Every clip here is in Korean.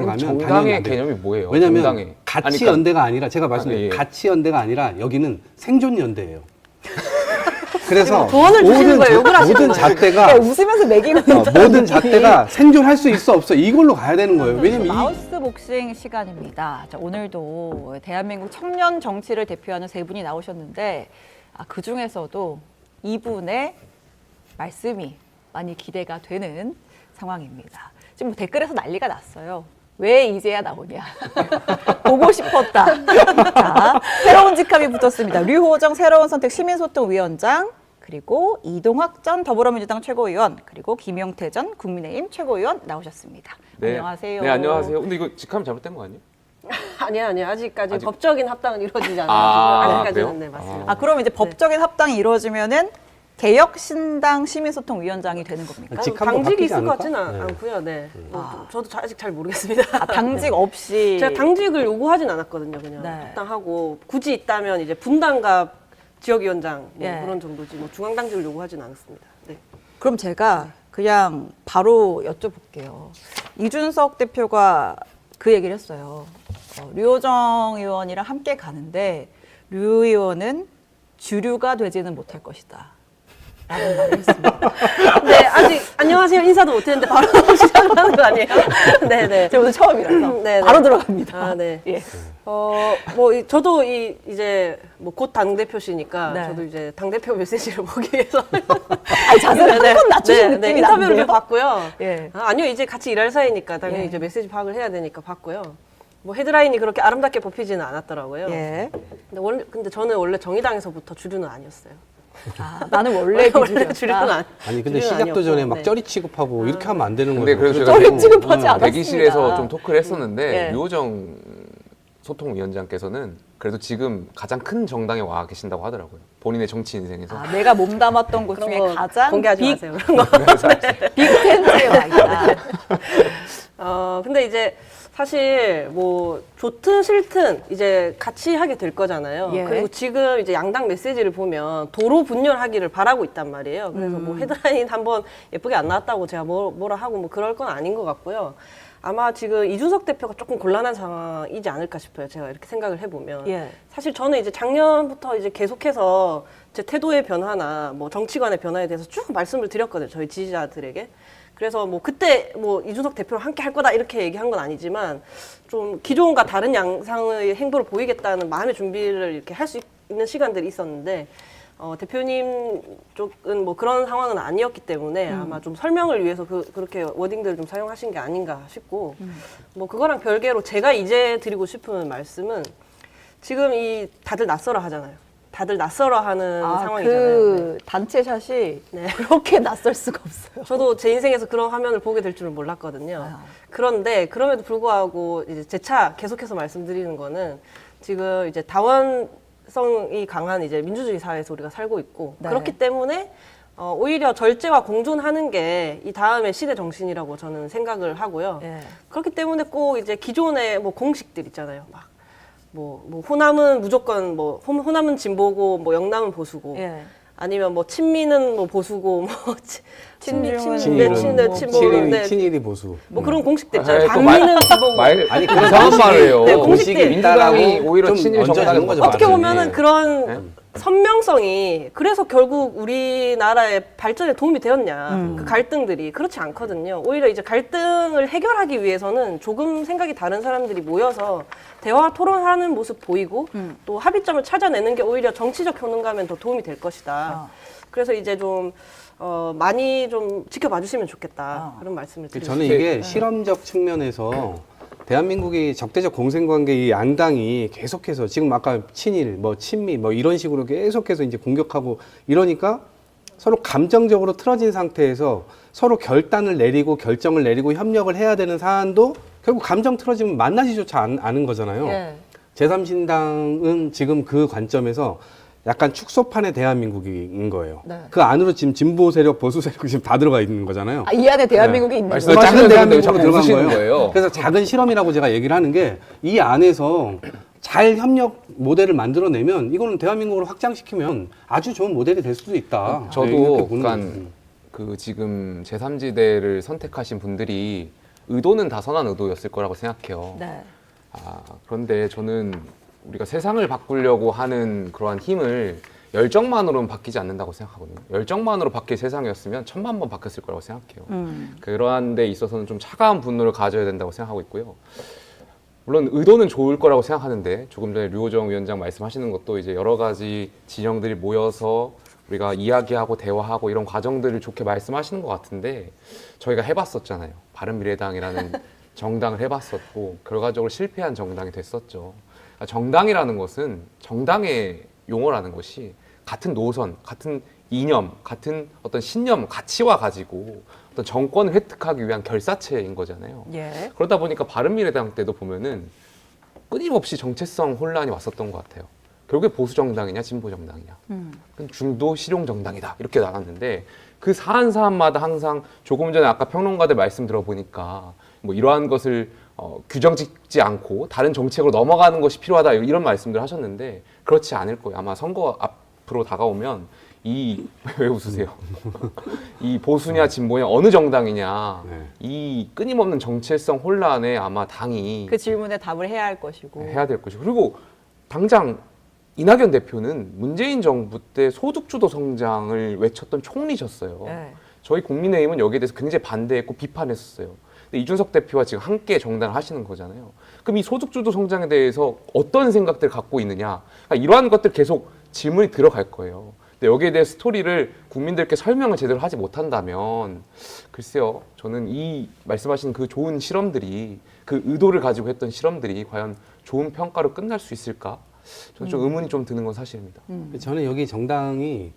가면 당연히 정당의 안 돼요. 개념이 뭐예요? 왜냐하면 정당의. 가치 그러니까- 연대가 아니라 제가 말씀드린 예. 가치 연대가 아니라 여기는 생존 연대예요. 그래서 조언을 주시는 거예요? 욕을 하시는 모든 거예요? 잣대가 웃으면서 매기는 모든 잣대가 생존할 수 있어 없어 이걸로 가야 되는 거예요. 왜냐면 이 마우스 복싱 시간입니다. 자, 오늘도 대한민국 청년 정치를 대표하는 세 분이 나오셨는데 그 중에서도 이분의 말씀이 많이 기대가 되는 상황입니다. 지금 댓글에서 난리가 났어요. 왜 이제야 나오냐. 보고 싶었다. 자, 새로운 직함이 붙었습니다. 류호정 새로운 선택 시민소통위원장, 그리고 이동학 전 더불어민주당 최고위원, 그리고 김용태 전 국민의힘 최고위원 나오셨습니다. 안녕하세요. 네, 안녕하세요. 근데 이거 직함 잘못된 거 아니에요? 아니요. 아직까지 아직- 법적인 합당은 이루어지지 않아서 아직까지는 그래요? 네, 맞습니다. 그럼 이제 법적인 합당이 이루어지면은 개혁신당 시민소통위원장이 되는 겁니까? 직함도 당직이 바뀌지 있을 것 않을까? 같지는 네. 않고요. 네. 저도 아직 잘 모르겠습니다. 당직 없이 제가 당직을 요구하진 않았거든요. 그냥 네. 합당하고 굳이 있다면 이제 분당과 지역위원장 뭐 예. 그런 정도지 뭐 중앙당직을 요구하진 않았습니다. 네. 그럼 제가 그냥 바로 여쭤볼게요. 이준석 대표가 그 얘기를 했어요. 류호정 의원이랑 함께 가는데 류 의원은 주류가 되지는 못할 것이다. 라는 말을 했습니다. 네, 아직 안녕하세요 인사도 못했는데 바로 시작을 하는 거 아니에요? 네네. 제가 오늘 처음이라서 네, 바로 네. 들어갑니다. 아, 네. 예. 저도 이제 뭐 곧 당대표시니까 네. 저도 이제 당대표 메시지를 보기 위해서 자세를 한번 낮추신 느낌이 인터뷰를 나는데요? 좀 봤고요. 예. 아니요, 이제 같이 일할 사이니까 당연히 예. 이제 메시지 파악을 해야 되니까 봤고요. 뭐 헤드라인이 그렇게 아름답게 뽑히지는 않았더라고요. 예. 근데 저는 원래 정의당에서부터 주류는 아니었어요. 나는 원래 원래 주류는 아니 근데 주류는 시작도 전에 아니었고, 막 네. 쩌리 취급하고 이렇게 하면 안 되는 근데 거예요. 그래서 제가 쩌리 지금 취급하지 않았습니다. 대기실에서 좀 토크를 했었는데 예. 류호정 소통위원장께서는 그래도 지금 가장 큰 정당에 와 계신다고 하더라고요. 본인의 정치 인생에서. 내가 몸담았던 곳 그런 중에 거 가장 공개하지 빅, 마세요. 그런 거. 빅텐트에 와 있다. 근데 이제 사실 뭐 좋든 싫든 이제 같이 하게 될 거잖아요. 예. 그리고 지금 이제 양당 메시지를 보면 도로 분열하기를 바라고 있단 말이에요. 그래서 뭐 헤드라인 한번 예쁘게 안 나왔다고 제가 뭐라 하고 뭐 그럴 건 아닌 것 같고요. 아마 지금 이준석 대표가 조금 곤란한 상황이지 않을까 싶어요. 제가 이렇게 생각을 해보면. 예. 사실 저는 이제 작년부터 이제 계속해서 제 태도의 변화나 뭐 정치관의 변화에 대해서 쭉 말씀을 드렸거든요. 저희 지지자들에게. 그래서 뭐 그때 뭐 이준석 대표랑 함께 할 거다 이렇게 얘기한 건 아니지만 좀 기존과 다른 양상의 행보를 보이겠다는 마음의 준비를 이렇게 할 수 있는 시간들이 있었는데 대표님 쪽은 뭐 그런 상황은 아니었기 때문에 아마 좀 설명을 위해서 그렇게 워딩들을 좀 사용하신 게 아닌가 싶고 뭐 그거랑 별개로 제가 이제 드리고 싶은 말씀은 지금 이 다들 낯설어 하잖아요. 다들 낯설어 하는 상황이잖아요. 그 단체샷이 네. 그렇게 낯설 수가 없어요. 저도 제 인생에서 그런 화면을 보게 될 줄은 몰랐거든요. 그런데 그럼에도 불구하고 이제 재차 계속해서 말씀드리는 거는 지금 이제 다원성이 강한 이제 민주주의 사회에서 우리가 살고 있고 네. 그렇기 때문에 오히려 절제와 공존하는 게 이 다음의 시대 정신이라고 저는 생각을 하고요. 예. 그렇기 때문에 꼭 이제 기존의 뭐 공식들 있잖아요. 막 뭐 호남은 무조건 뭐 호남은 진보고 뭐 영남은 보수고 예. 아니면 뭐 친미는 뭐 보수고 뭐 친중은 친일은 친일이 보수. 뭐 그런 공식들 있잖아요. 또 반미는 진보고 아니 그런 이상한 공식이- 말을 해요. 네, 공식이 공식들. 민주당이 있다라고 오히려 좀 친일 얹어주는 정당에서 거죠. 어떻게 완전히. 보면은 그런 네? 선명성이 그래서 결국 우리나라의 발전에 도움이 되었냐 그 갈등들이 그렇지 않거든요. 오히려 이제 갈등을 해결하기 위해서는 조금 생각이 다른 사람들이 모여서 대화 토론하는 모습 보이고 또 합의점을 찾아내는 게 오히려 정치적 효능감엔 더 도움이 될 것이다. 그래서 이제 좀 많이 좀 지켜봐 주시면 좋겠다 그런 말씀을 드리고 저는 싶습니다. 이게 실험적 측면에서 대한민국이 적대적 공생관계 이 양당이 계속해서 지금 아까 친일, 뭐 친미, 뭐 이런 식으로 계속해서 이제 공격하고 이러니까 서로 감정적으로 틀어진 상태에서 서로 결단을 내리고 결정을 내리고 협력을 해야 되는 사안도 결국 감정 틀어지면 만나지조차 않은 거잖아요. 예. 제3신당은 지금 그 관점에서 약간 축소판의 대한민국인 거예요. 네. 그 안으로 지금 진보 세력, 보수 세력이 지금 다 들어가 있는 거잖아요. 이 안에 대한민국이 있는 말씀- 거예요. 작은 작은 대한민국으로 자꾸 들어간 웃으시는 거예요. 거예요. 그래서 작은 실험이라고 제가 얘기를 하는 게 이 안에서 잘 협력 모델을 만들어내면 이거는 대한민국으로 확장시키면 아주 좋은 모델이 될 수도 있다. 네, 저도 이렇게 보는 약간 거죠. 그 지금 제3지대를 선택하신 분들이 의도는 다 선한 의도였을 거라고 생각해요. 네. 그런데 저는 우리가 세상을 바꾸려고 하는 그러한 힘을 열정만으로는 바뀌지 않는다고 생각하거든요. 열정만으로 바뀔 세상이었으면 1000만 번 바뀌었을 거라고 생각해요. 그러한 데 있어서는 좀 차가운 분노를 가져야 된다고 생각하고 있고요. 물론 의도는 좋을 거라고 생각하는데 조금 전에 류호정 위원장 말씀하시는 것도 이제 여러 가지 진영들이 모여서 우리가 이야기하고 대화하고 이런 과정들을 좋게 말씀하시는 것 같은데 저희가 해봤었잖아요. 바른미래당이라는 정당을 해봤었고 결과적으로 실패한 정당이 됐었죠. 그러니까 정당이라는 것은 정당의 용어라는 것이 같은 노선, 같은 이념, 같은 어떤 신념, 가치와 가지고 어떤 정권을 획득하기 위한 결사체인 거잖아요. 예. 그러다 보니까 바른미래당 때도 보면은 끊임없이 정체성 혼란이 왔었던 것 같아요. 결국에 보수 정당이냐 진보 정당이냐, 중도 실용 정당이다 이렇게 나눴는데 그 사안 사안마다 항상 조금 전에 아까 평론가들 말씀 들어보니까 뭐 이러한 것을 규정짓지 않고 다른 정책으로 넘어가는 것이 필요하다 이런 말씀들 하셨는데 그렇지 않을 거예요. 아마 선거 앞으로 다가오면 왜 웃으세요? 이 보수냐 진보냐 어느 정당이냐 이 끊임없는 정체성 혼란에 아마 당이 그 질문에 답을 해야 할 것이고. 해야 될 것이고 그리고 당장 이낙연 대표는 문재인 정부 때 소득주도 성장을 외쳤던 총리셨어요. 네. 저희 국민의힘은 여기에 대해서 굉장히 반대했고 비판했었어요. 근데 이준석 대표와 지금 함께 정당을 하시는 거잖아요. 그럼 이 소득주도 성장에 대해서 어떤 생각들을 갖고 있느냐. 그러니까 이러한 것들 계속 질문이 들어갈 거예요. 근데 여기에 대해 스토리를 국민들께 설명을 제대로 하지 못한다면 글쎄요. 저는 이 말씀하신 그 좋은 실험들이 그 의도를 가지고 했던 실험들이 과연 좋은 평가로 끝날 수 있을까? 저는 좀 의문이 좀 드는 건 사실입니다. 저는 여기 정당이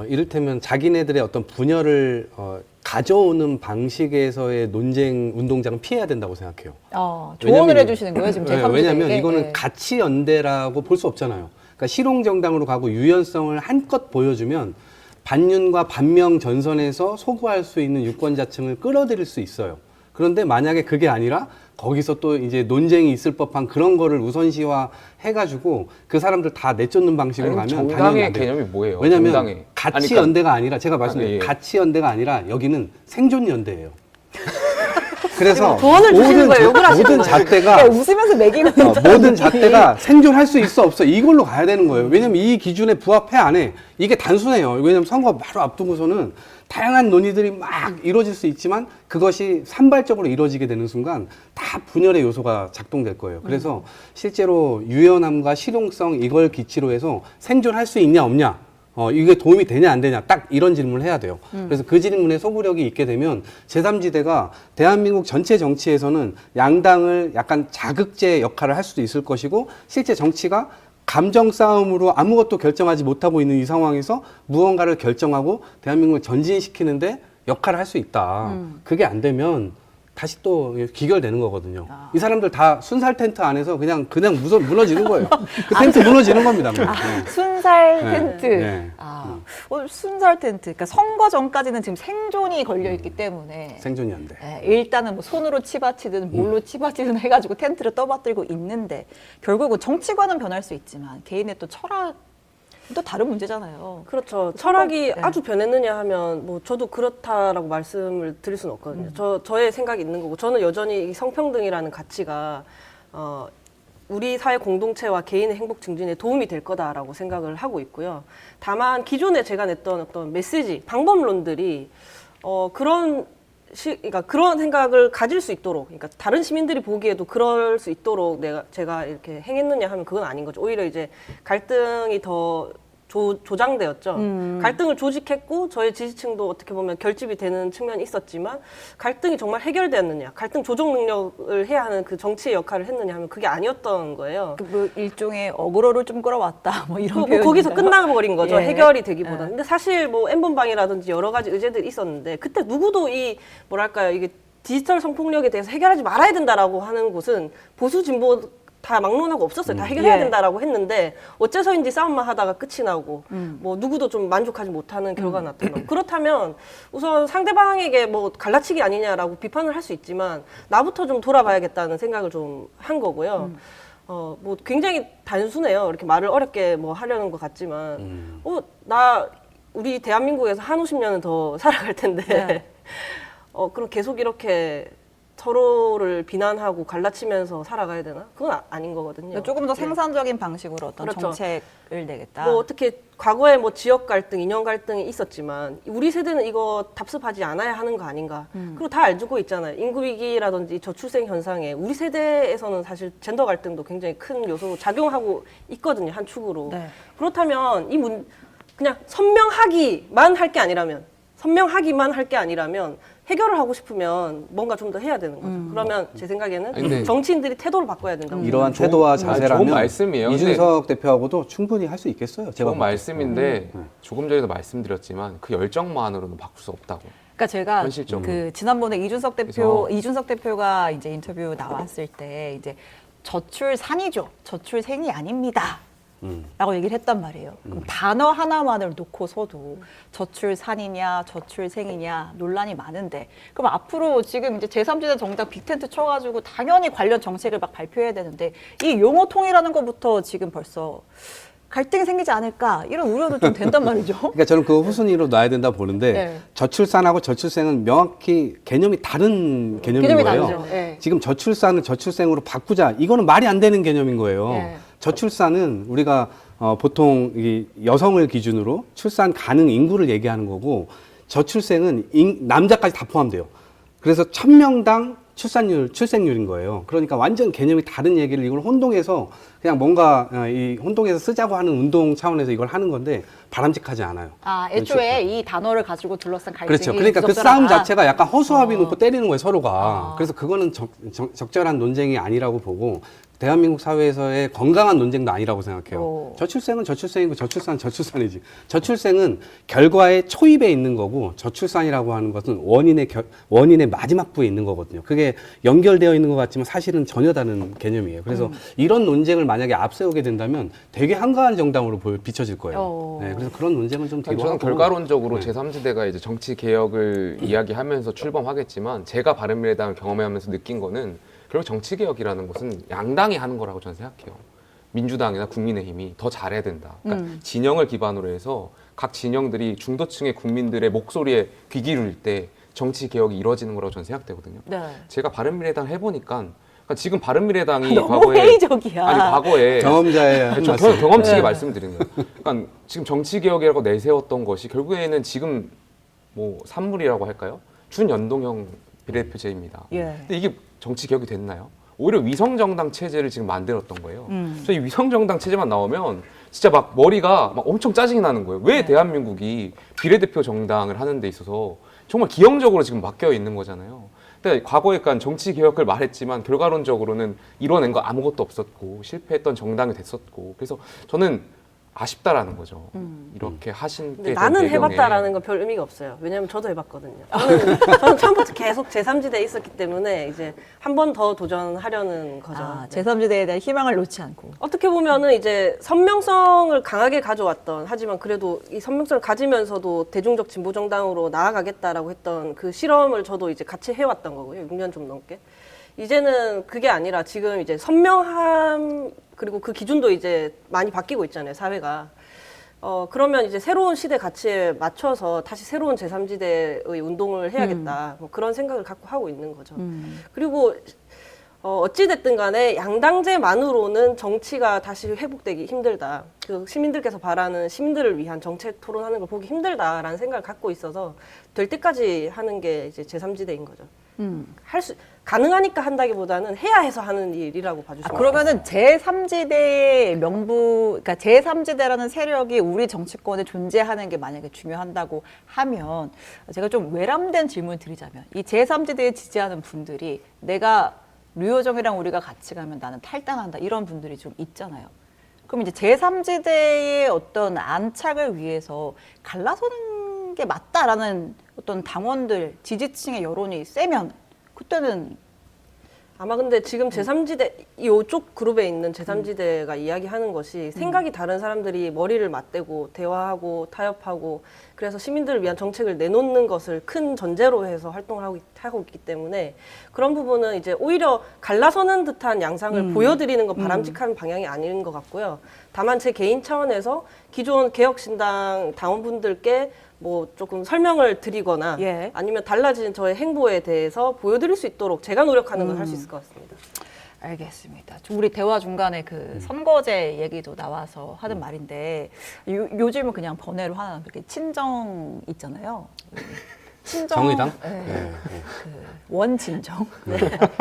이를테면 자기네들의 어떤 분열을 가져오는 방식에서의 논쟁 운동장은 피해야 된다고 생각해요. 조언을 해주시는 거예요 지금 제3지대에게. 왜냐하면 이거는 가치 연대라고 볼 수 없잖아요. 그러니까 실용 정당으로 가고 유연성을 한껏 보여주면 반윤과 반명 전선에서 소구할 수 있는 유권자층을 끌어들일 수 있어요. 그런데 만약에 그게 아니라 거기서 또 이제 논쟁이 있을 법한 그런 거를 우선시화 해가지고 그 사람들 다 내쫓는 방식으로 가면 당연히 정당의 안 돼요. 개념이 뭐예요? 왜냐하면 정당의. 가치 연대가 아니라 제가 말씀드린 예. 가치 연대가 아니라 여기는 생존 연대예요. 그래서 조언을 주시는 거예요? 욕을 하시는 모든 거예요? 잣대가 웃으면서 매기는 모든 잣대가 생존할 수 있어 없어 이걸로 가야 되는 거예요. 왜냐면 이 기준에 부합해 안 해. 이게 단순해요. 왜냐면 선거 바로 앞두고서는 다양한 논의들이 막 이루어질 수 있지만 그것이 산발적으로 이루어지게 되는 순간 다 분열의 요소가 작동될 거예요. 그래서 실제로 유연함과 실용성 이걸 기치로 해서 생존할 수 있냐 없냐 이게 도움이 되냐 안 되냐 딱 이런 질문을 해야 돼요. 그래서 그 질문에 소구력이 있게 되면 제3지대가 대한민국 전체 정치에서는 양당을 약간 자극제 역할을 할 수도 있을 것이고 실제 정치가 감정 싸움으로 아무것도 결정하지 못하고 있는 이 상황에서 무언가를 결정하고 대한민국을 전진시키는데 역할을 할 수 있다. 그게 안 되면 다시 또 기결되는 거거든요. 이 사람들 다 순살 텐트 안에서 그냥 무너지는 거예요. 그 텐트 무너지는 겁니다. 순살 네. 텐트. 네. 순살 텐트. 그러니까 선거 전까지는 지금 생존이 걸려 있기 때문에 생존이 안 돼. 일단은 뭐 손으로 치받치든 뭘로 치받치든 해가지고 텐트를 떠받들고 있는데 결국은 정치관은 변할 수 있지만 개인의 또 철학 또 다른 문제잖아요. 그렇죠. 철학이 네. 아주 변했느냐 하면 뭐 저도 그렇다라고 말씀을 드릴 수는 없거든요. 저의 생각이 있는 거고 저는 여전히 이 성평등이라는 가치가 우리 사회 공동체와 개인의 행복 증진에 도움이 될 거다라고 생각을 하고 있고요. 다만 기존에 제가 냈던 어떤 메시지, 방법론들이 그러니까 그런 생각을 가질 수 있도록, 그러니까 다른 시민들이 보기에도 그럴 수 있도록 제가 이렇게 행했느냐 하면 그건 아닌 거죠. 오히려 이제 갈등이 더 조장되었죠. 갈등을 조직했고 저희 지지층도 어떻게 보면 결집이 되는 측면이 있었지만 갈등이 정말 해결되었느냐, 갈등 조정 능력을 해야 하는 그 정치의 역할을 했느냐 하면 그게 아니었던 거예요. 뭐 일종의 어그로를 좀 끌어왔다 뭐 이런 표현. 거기서 끝나버린 거죠. 예. 해결이 되기보다는. 예. 근데 사실 뭐 N번방이라든지 여러 가지 의제들이 있었는데 그때 누구도 뭐랄까요, 이게 디지털 성폭력에 대해서 해결하지 말아야 된다라고 하는 곳은 보수 진보 다 막론하고 없었어요. 다 해결해야 예. 된다라고 했는데 어째서인지 싸움만 하다가 끝이 나고 뭐 누구도 좀 만족하지 못하는 결과가 나타나고 그렇다면 우선 상대방에게 뭐 갈라치기 아니냐라고 비판을 할 수 있지만 나부터 좀 돌아봐야겠다는 생각을 좀 한 거고요. 뭐 굉장히 단순해요. 이렇게 말을 어렵게 뭐 하려는 것 같지만 우리 대한민국에서 한 50년은 더 살아갈 텐데 네. 그럼 계속 이렇게 서로를 비난하고 갈라치면서 살아가야 되나? 그건 아닌 거거든요. 그러니까 조금 더 네. 생산적인 방식으로 어떤 그렇죠. 정책을 내겠다. 뭐 어떻게 과거에 뭐 지역 갈등, 이념 갈등이 있었지만 우리 세대는 이거 답습하지 않아야 하는 거 아닌가. 그리고 다 알고 있잖아요. 인구 위기라든지 저출생 현상에 우리 세대에서는 사실 젠더 갈등도 굉장히 큰 요소로 작용하고 있거든요. 한 축으로. 네. 그렇다면 그냥 선명하기만 할 게 아니라면 해결을 하고 싶으면 뭔가 좀 더 해야 되는 거죠. 그러면 제 생각에는 아니, 근데 정치인들이 태도를 바꿔야 된다고. 이러한 좋은- 태도와 좋은 자세라면 말씀이에요. 이준석 대표하고도 충분히 할 수 있겠어요. 제가 좋은 볼 때. 말씀인데 조금 전에도 말씀드렸지만 그 열정만으로는 바꿀 수 없다고. 그러니까 제가 현실적으로. 그 지난번에 이준석 그래서- 대표가 이제 인터뷰 나왔을 때 이제 저출산이죠. 저출생이 아닙니다. 라고 얘기를 했단 말이에요. 그럼 단어 하나만을 놓고서도 저출산이냐 저출생이냐 논란이 많은데 그럼 앞으로 지금 이제 제3지대 정당 빅텐트 쳐가지고 당연히 관련 정책을 막 발표해야 되는데 이 용어 통일하는 것부터 지금 벌써 갈등이 생기지 않을까 이런 우려도 좀 된단 말이죠. 그러니까 저는 그 후순위로 놔야 된다 보는데 네. 저출산하고 저출생은 명확히 개념이 다른 개념인 개념이 거예요. 다르죠. 네. 지금 저출산을 저출생으로 바꾸자 이거는 말이 안 되는 개념인 거예요. 네. 저출산은 우리가 보통 이 여성을 기준으로 출산 가능 인구를 얘기하는 거고 저출생은 남자까지 다 포함돼요. 그래서 1000명당 출생률인 거예요. 그러니까 완전 개념이 다른 얘기를 이걸 혼동해서 그냥 뭔가 이 혼동해서 쓰자고 하는 운동 차원에서 이걸 하는 건데 바람직하지 않아요. 아, 애초에 이 단어를 가지고 둘러싼 갈등이 그렇죠. 그러니까 그 부적절하다. 싸움 자체가 약간 허수아비 놓고 때리는 거예요, 서로가. 아. 그래서 그거는 적절한 논쟁이 아니라고 보고 대한민국 사회에서의 건강한 논쟁도 아니라고 생각해요. 오. 저출생은 저출생이고 저출산은 저출산이지. 저출생은 결과의 초입에 있는 거고 저출산이라고 하는 것은 원인의 마지막 부에 있는 거거든요. 그게 연결되어 있는 것 같지만 사실은 전혀 다른 개념이에요. 그래서 이런 논쟁을 만약에 앞세우게 된다면 되게 한가한 정당으로 비춰질 거예요. 오. 네, 그래서 그런 논쟁은 좀 아니, 뒤로 저는 하고. 결과론적으로 네. 제3지대가 이제 정치 개혁을 이야기하면서 출범하겠지만 제가 바른미래당을 경험하면서 느낀 거는 결국 정치 개혁이라는 것은 양당이 하는 거라고 저는 생각해요. 민주당이나 국민의힘이 더 잘해야 된다. 그러니까 진영을 기반으로 해서 각 진영들이 중도층의 국민들의 목소리에 귀 기울일 때 정치 개혁이 이루어지는 거라고 저는 생각되거든요. 네. 제가 바른미래당 해보니까 그러니까 지금 바른미래당이 너무 과거에 회의적이야. 아니 과거에 경험자의 한 저 말씀. 경험치게 네. 말씀드리는 거예요. 그러니까 지금 정치 개혁이라고 내세웠던 것이 결국에는 지금 뭐 산물이라고 할까요? 준연동형 비례대표제입니다. 예. 근데 이게 정치 개혁이 됐나요? 오히려 위성정당 체제를 지금 만들었던 거예요. 저 이 위성정당 체제만 나오면 진짜 막 머리가 막 엄청 짜증이 나는 거예요. 왜 대한민국이 비례대표 정당을 하는 데 있어서 정말 기형적으로 지금 맡겨 있는 거잖아요. 근데 과거에 약간 정치 개혁을 말했지만 결과론적으로는 이뤄낸 거 아무것도 없었고 실패했던 정당이 됐었고 그래서 저는 아쉽다라는 거죠. 이렇게 하신 근데 게 나는 된 배경에. 해봤다라는 건 별 의미가 없어요. 왜냐면 저도 해봤거든요. 저는 처음부터 계속 제3지대에 있었기 때문에 이제 한 번 더 도전하려는 거죠. 아, 네. 제3지대에 대한 희망을 놓지 않고. 어떻게 보면은 이제 선명성을 강하게 가져왔던 하지만 그래도 이 선명성을 가지면서도 대중적 진보 정당으로 나아가겠다라고 했던 그 실험을 저도 이제 같이 해왔던 거고요. 6년 좀 넘게. 이제는 그게 아니라 지금 이제 선명함 그리고 그 기준도 이제 많이 바뀌고 있잖아요, 사회가. 그러면 이제 새로운 시대 가치에 맞춰서 다시 새로운 제3지대의 운동을 해야겠다. 뭐 그런 생각을 갖고 하고 있는 거죠. 그리고 어찌됐든 간에 양당제만으로는 정치가 다시 회복되기 힘들다. 그 시민들께서 바라는 시민들을 위한 정책 토론하는 걸 보기 힘들다라는 생각을 갖고 있어서 될 때까지 하는 게 이제 제3지대인 거죠. 가능하니까 한다기보다는 해야 해서 하는 일이라고 봐주시면 그러면은 제3지대의 명부, 그러니까 제3지대라는 세력이 우리 정치권에 존재하는 게 만약에 중요한다고 하면 제가 좀 외람된 질문을 드리자면 이 제3지대에 지지하는 분들이 내가 류호정이랑 우리가 같이 가면 나는 탈당한다 이런 분들이 좀 있잖아요. 그럼 이제 제3지대의 어떤 안착을 위해서 갈라서는 게 맞다라는 어떤 당원들, 지지층의 여론이 세면 그때는 아마 근데 지금 제3지대 이쪽 그룹에 있는 제3지대가 이야기하는 것이 생각이 다른 사람들이 머리를 맞대고 대화하고 타협하고 그래서 시민들을 위한 정책을 내놓는 것을 큰 전제로 해서 활동을 하고 있기 때문에 그런 부분은 이제 오히려 갈라서는 듯한 양상을 보여드리는 건 바람직한 방향이 아닌 것 같고요. 다만 제 개인 차원에서 기존 개혁신당 당원분들께 뭐 조금 설명을 드리거나 예. 아니면 달라진 저의 행보에 대해서 보여드릴 수 있도록 제가 노력하는 걸 할 수 있을 것 같습니다. 알겠습니다. 우리 대화 중간에 그 선거제 얘기도 나와서 하는 말인데 요즘은 그냥 번외로 하나 그렇게 친정 있잖아요. 친정 정의당? 네. 그 원친정. 네.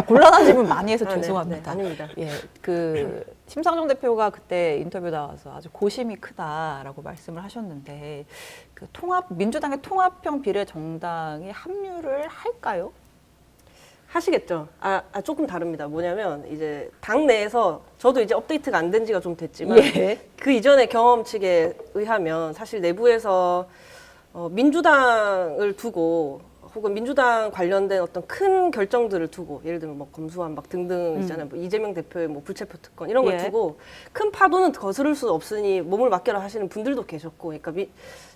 곤란한 질문 많이 해서 아, 네, 죄송합니다. 네, 아닙니다. 예, 그 심상정 대표가 그때 인터뷰 나와서 아주 고심이 크다라고 말씀을 하셨는데 그 민주당의 통합형 비례정당에 합류를 할까요? 하시겠죠. 조금 다릅니다. 뭐냐면 이제 당 내에서 저도 이제 업데이트가 안 된 지가 좀 됐지만 예. 그 이전의 경험칙에 의하면 사실 내부에서 민주당을 두고 혹은 민주당 관련된 어떤 큰 결정들을 두고 예를 들면 뭐 검수완박 등등 있잖아요. 뭐 이재명 대표의 뭐 불체포 특권 이런 걸 예. 두고 큰 파도는 거스를 수 없으니 몸을 맡겨라 하시는 분들도 계셨고, 그러니까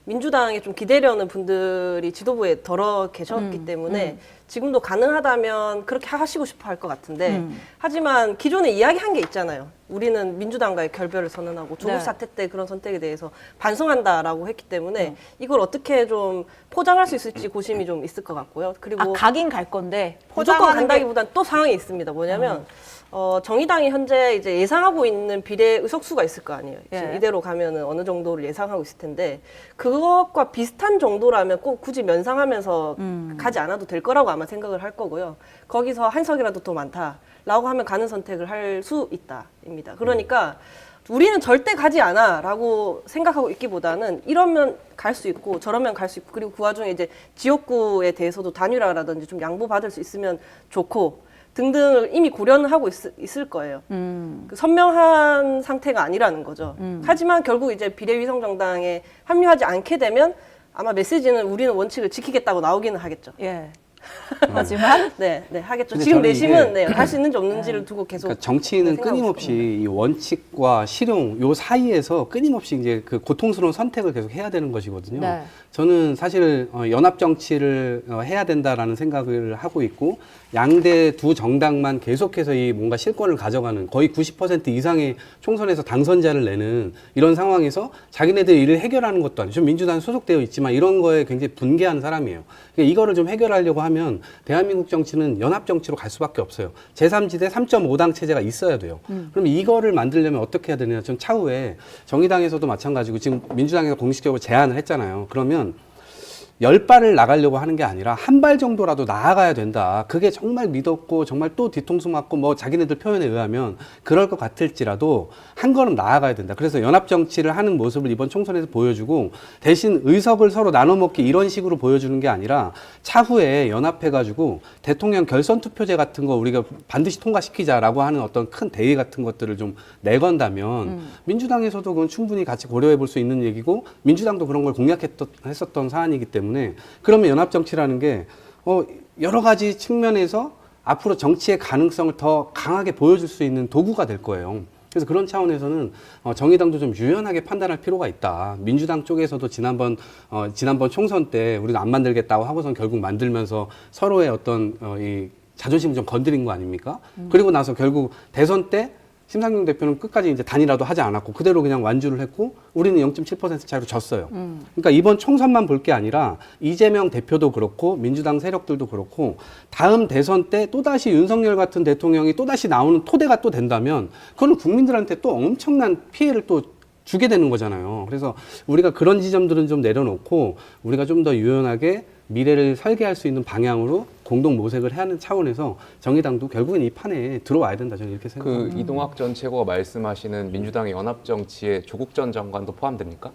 민주당에 좀 기대려는 분들이 지도부에 덜어 계셨기 때문에 지금도 가능하다면 그렇게 하시고 싶어 할 것 같은데 하지만 기존에 이야기한 게 있잖아요. 우리는 민주당과의 결별을 선언하고 조국 네. 사태 때 그런 선택에 대해서 반성한다라고 했기 때문에 이걸 어떻게 좀 포장할 수 있을지 고심이 좀 있을 것 같고요. 그리고 가긴 갈 건데 무조건 포장하는 게 간다기보단 또 상황이 있습니다. 뭐냐면 정의당이 현재 이제 예상하고 있는 비례 의석수가 있을 거 아니에요. 지금 예. 이대로 가면은 어느 정도를 예상하고 있을 텐데 그것과 비슷한 정도라면 꼭 굳이 면상하면서 가지 않아도 될 거라고 아마 생각을 할 거고요. 거기서 한 석이라도 더 많다라고 하면 가는 선택을 할 수 있다입니다. 그러니까 우리는 절대 가지 않아라고 생각하고 있기보다는 이러면 갈 수 있고 저러면 갈 수 있고 그리고 그 와중에 이제 지역구에 대해서도 단일화라든지 좀 양보받을 수 있으면 좋고 등등을 이미 고려는 하고 있을 거예요. 그 선명한 상태가 아니라는 거죠. 하지만 결국 이제 비례위성정당에 합류하지 않게 되면 아마 메시지는 우리는 원칙을 지키겠다고 나오기는 하겠죠. 예. 하지만 네, 하겠죠. 근데 지금 저는 내심은 할 수 있는지 없는지를 두고 계속. 그러니까 정치인은 생각하고 끊임없이 싶거든요. 이 원칙과 실용 요 사이에서 끊임없이 이제 그 고통스러운 선택을 계속 해야 되는 것이거든요. 네. 저는 사실 연합 정치를 해야 된다라는 생각을 하고 있고 양대 두 정당만 계속해서 이 뭔가 실권을 가져가는 거의 90% 이상의 총선에서 당선자를 내는 이런 상황에서 자기네들 일을 해결하는 것도 아니고 좀 민주당 소속되어 있지만 이런 거에 굉장히 분개하는 사람이에요. 그러니까 이거를 좀 해결하려고 하면 대한민국 정치는 연합 정치로 갈 수밖에 없어요. 제3지대 3.5당 체제가 있어야 돼요. 그럼 이거를 만들려면 어떻게 해야 되느냐? 전 차후에 정의당에서도 마찬가지고 지금 민주당에서 공식적으로 제안을 했잖아요. 그러면 10발을 나가려고 하는 게 아니라 한 발 정도라도 나아가야 된다. 그게 정말 믿었고 정말 또 뒤통수 맞고 뭐 자기네들 표현에 의하면 그럴 것 같을지라도 한 걸음 나아가야 된다. 그래서 연합 정치를 하는 모습을 이번 총선에서 보여주고 대신 의석을 서로 나눠 먹기 이런 식으로 보여주는 게 아니라 차후에 연합해가지고 대통령 결선 투표제 같은 거 우리가 반드시 통과시키자라고 하는 어떤 큰 대의 같은 것들을 좀 내건다면 민주당에서도 그건 충분히 같이 고려해 볼 수 있는 얘기고 민주당도 그런 걸 공략했었던 사안이기 때문에 그러면 연합 정치라는 게 여러 가지 측면에서 앞으로 정치의 가능성을 더 강하게 보여줄 수 있는 도구가 될 거예요. 그래서 그런 차원에서는 정의당도 좀 유연하게 판단할 필요가 있다. 민주당 쪽에서도 지난번 총선 때 우리가 안 만들겠다고 하고선 결국 만들면서 서로의 어떤 이 자존심을 좀 건드린 거 아닙니까? 그리고 나서 결국 대선 때 심상정 대표는 끝까지 이제 단일화도 하지 않았고 그대로 그냥 완주를 했고 우리는 0.7% 차이로 졌어요. 그러니까 이번 총선만 볼 게 아니라 이재명 대표도 그렇고 민주당 세력들도 그렇고 다음 대선 때 또다시 윤석열 같은 대통령이 또다시 나오는 토대가 또 된다면 그건 국민들한테 또 엄청난 피해를 또 주게 되는 거잖아요. 그래서 우리가 그런 지점들은 좀 내려놓고 우리가 좀 더 유연하게 미래를 설계할 수 있는 방향으로 공동 모색을 하는 차원에서 정의당도 결국엔 이 판에 들어와야 된다. 저는 이렇게 생각합니다. 그 이동학 전 최고가 말씀하시는 민주당의 연합 정치에 조국 전 장관도 포함됩니까?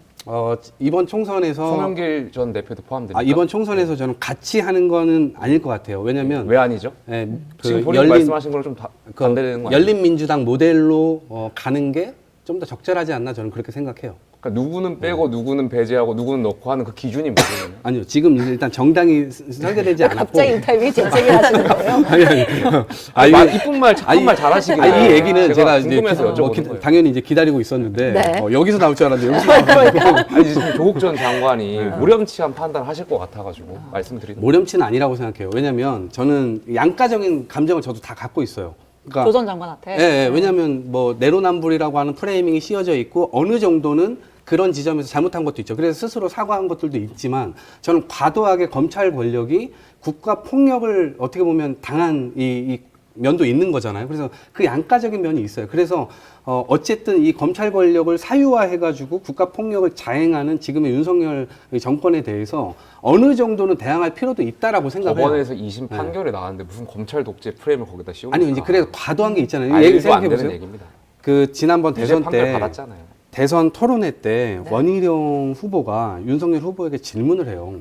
이번 총선에서 송영길 전 대표도 포함됩니까? 이번 총선에서 저는 같이 하는 거는 아닐 것 같아요. 왜냐하면 왜 아니죠? 예, 지금 본인 말씀하신 거랑 좀 반대되는 거 아니에요? 열린민주당 모델로 가는 게 좀 더 적절하지 않나 저는 그렇게 생각해요. 그러니까 누구는 빼고 누구는 배제하고 누구는 넣고 하는 그 기준이 뭐예요? 아니요, 지금 일단 정당이 설계되지 않았고. 갑자기 인터뷰 재채기 하시는 거예요? 아니, 이쁜 말, 착한 말 잘하시긴 해요. 이 얘기는 제가 이제 궁금해서 여쭤보는 거예요. 당연히 이제 기다리고 있었는데 네. 여기서 나올 줄 알았는데 여기서 나와가지고 아니 지금 조국 전 장관이 무렴치한 판단 하실 것 같아가지고 말씀드리는 모렴치는 아니라고 생각해요. 왜냐하면 저는 양가적인 감정을 저도 다 갖고 있어요. 그러니까 조 전 장관한테? 예, 왜냐하면 뭐 내로남불이라고 하는 프레이밍이 씌워져 있고 어느 정도는 그런 지점에서 잘못한 것도 있죠. 그래서 스스로 사과한 것들도 있지만 저는 과도하게 검찰 권력이 국가 폭력을 어떻게 보면 당한 이 면도 있는 거잖아요. 그래서 그 양가적인 면이 있어요. 그래서 어쨌든 이 검찰 권력을 사유화해가지고 국가 폭력을 자행하는 지금의 윤석열 정권에 대해서 어느 정도는 대항할 필요도 있다라고 생각해요. 법원에서 2심 판결이 나왔는데 무슨 검찰 독재 프레임을 거기다 씌우니까. 아니 이제 그래서 과도한 게 있잖아요. 말도 얘기 안 생각해 되는 보세요. 얘기입니다. 그 지난번 유죄 대선 판결 때 받았잖아요. 대선 토론회 때 원희룡 후보가 윤석열 후보에게 질문을 해요.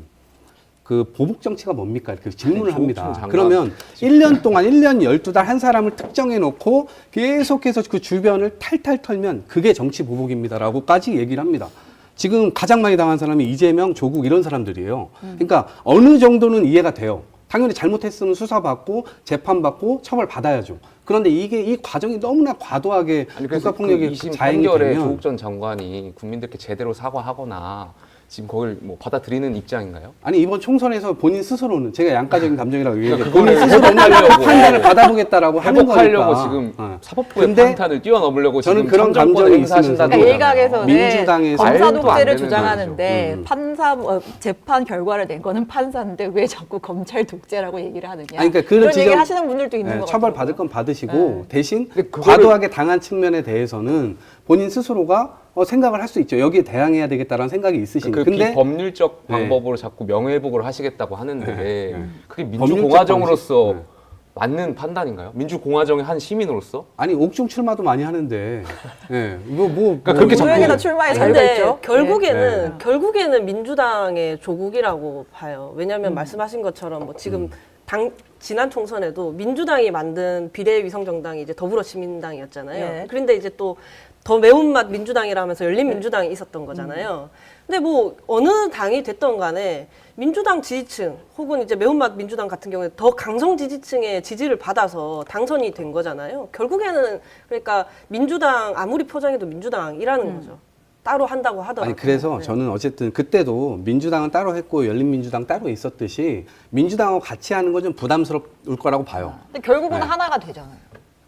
그 보복 정치가 뭡니까? 이렇게 질문을 아니, 합니다. 조국천 장관. 그러면 1년 동안 1년 12달 한 사람을 특정해 놓고 계속해서 그 주변을 탈탈 털면 그게 정치 보복입니다라고까지 얘기를 합니다. 지금 가장 많이 당한 사람이 이재명, 조국 이런 사람들이에요. 그러니까 어느 정도는 이해가 돼요. 당연히 잘못했으면 수사받고 재판받고 처벌받아야죠. 그런데 이게 이 과정이 너무나 과도하게 아니 그래서 국가폭력이 그 2심 자행이 판결에 되면 조국 전 장관이 국민들께 제대로 사과하거나 지금 그걸 뭐 받아들이는 입장인가요? 아니 이번 총선에서 본인 스스로는 제가 양가적인 감정이라고 얘기해요. 그거를 본인 스스로는 회복하려고. 판단을 받아보겠다라고 하는 거니까. 회복하려고 지금 사법부의 근데 판단을 뛰어넘으려고 저는 지금 그런 참정권을 감정이 행사하신다는 있으면서도 그러니까 거잖아요. 일각에서는 민주당에서 검사 말도 안 독재를 되는 주장하는데 거죠. 판사 재판 결과를 낸 거는 판사인데 왜 자꾸 검찰 독재라고 얘기를 하느냐. 아니, 그러니까 그런 이런 지점- 얘기 하시는 분들도 있는 것 같아요. 처벌 받을 건 받으시고 네. 대신 근데 그거를- 과도하게 당한 측면에 대해서는 본인 스스로가 생각을 할 수 있죠. 여기에 대항해야 되겠다라는 생각이 있으신. 그 근데 비법률적 네. 방법으로 자꾸 명예회복을 하시겠다고 하는데 네. 그게 법률적 민주공화정으로서 방식. 네. 맞는 판단인가요? 민주공화정의 한 시민으로서? 아니 옥중 출마도 많이 하는데, 예, 그러니까 그렇게 자꾸- 누구에게나 출마에 아니, 자유가 근데 있죠. 결국에는 네. 결국에는 민주당의 조국이라고 봐요. 왜냐하면 말씀하신 것처럼 뭐 지금 지난 총선에도 민주당이 만든 비례위성정당이 이제 더불어시민당이었잖아요. 네. 그런데 이제 또 더 매운맛 민주당이라면서 열린민주당이 있었던 거잖아요. 근데 뭐 어느 당이 됐던 간에 민주당 지지층 혹은 이제 매운맛 민주당 같은 경우에 더 강성 지지층의 지지를 받아서 당선이 된 거잖아요. 결국에는 그러니까 민주당 아무리 포장해도 민주당이라는 거죠. 따로 한다고 하더라고요. 아니 그래서 네. 저는 어쨌든 그때도 민주당은 따로 했고 열린민주당 따로 있었듯이 민주당하고 같이 하는 건 좀 부담스러울 거라고 봐요. 근데 결국은 네. 하나가 되잖아요.